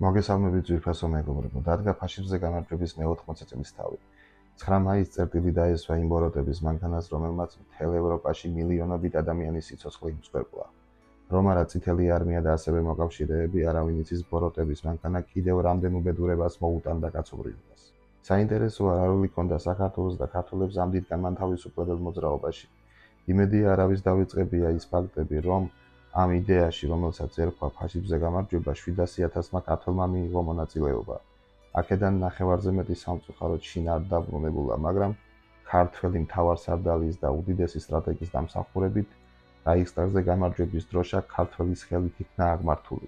მოგესალმებით ძვირფასო მეგობრებო, დადგა ფაშიზმზე გამარჯვების მე-80 წლის თავი. 9 მაისს წერტილი დაესვა იმ ბოროტების მანქანას, რომელმაც მთელ ევროპაში მილიონობით ადამიანის სიცოცხლე იმსხვერპლა. რომ არა წითელი არმია და ასევე მოკავშირეები, არავინ იცის ბოროტების მანქანა კიდევ რამდენ უბედურებას მოუტანდა კაცობრიობას. საინტერესოა რა როლი ჰქონდა საქართველოს და ქართველებს ამ დიდ განმანთავისუფლებელ მოძრაობაში. იმედია არავის დავიწყებია ის ფაქტები, რომ ამ იდეაში, რომელსაც ერქვა ფაშიზმზე გამარჯვება, 700,000-მა ქართველმა მიიღო მონაწილეობა. აქედან ნახევარზე მეტი სამწუხაროდ შინ არ დაბრუნებულა, მაგრამ ქართველი მთავარსარდალის და უდიდესი სტრატეგის დამსახურებით რაიხსტაგზე გამარჯვების დროშა ქართველის ხელით იქნა აღმართული.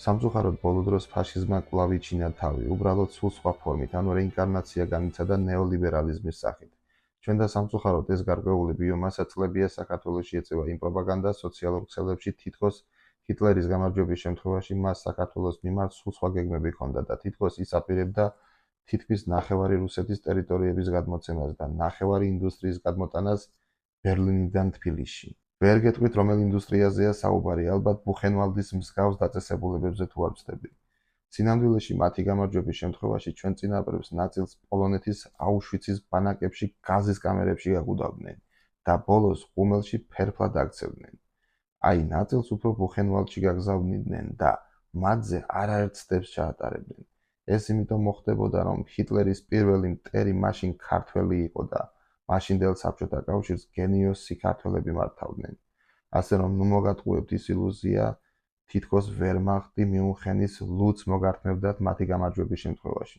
სამწუხაროდ ბოლო დროს ფაშიზმმა კვლავ იჩინა თავი, უბრალოდ სულ სხვა ფორმით, ანუ რეინკარნაცია განიცადა ნეოლიბერალიზმის სახით. ჩვენ და სამწუხაროდ ეს გარკვეული ბიომასა წლებია საქართველოში ეწევა იმ პროპაგანდას სოციალურ ქსელებში, თითქოს ჰიტლერის გამარჯვების შემთხვევაში მას საქართველოს მიმართ სულ სხვა გეგმები ჰქონდა და თითქოს ის აპირებდა თითქმის ნახევარი რუსეთის ტერიტორიების გადმოცემას და ნახევარი ინდუსტრიის გადმოტანას ბერლინიდან თბილისში. ვერ გეტყვით, რომელ ინდუსტრიაზეა საუბარი, ალბათ ბუხენვალდის მსგავს დაწესებულებებზე თუ არ ვცდები. სინამდვილეში მათი გამარჯვების შემთხვევაში ჩვენ წინაპრებს ნაწილს პოლონეთის აუშვიცის ბანაკებში გაზის კამერებში გაგუდავდნენ და ბოლოს ღუმელში ფერფლად აქცევდნენ. აი ნაწილს უფრო ბუხენვალდში გაგზავნიდნენ და მათზე არაერთ ცდებს ჩაატარებდნენ. ეს იმიტომ მოხდებოდა, რომ ჰიტლერის პირველი მტერი მაშინ ქართველი იყო და მაშინდელ საბჭოთა კავშირს გენიოსი ქართველები მართავდნენ. ასე რომ ნუ მოგატყუებთ ის ილუზია, თითქოს ვერმახტი მიუნხენის ლუდს მოგართმევდათ მათი გამარჯვების შემთხვევაში.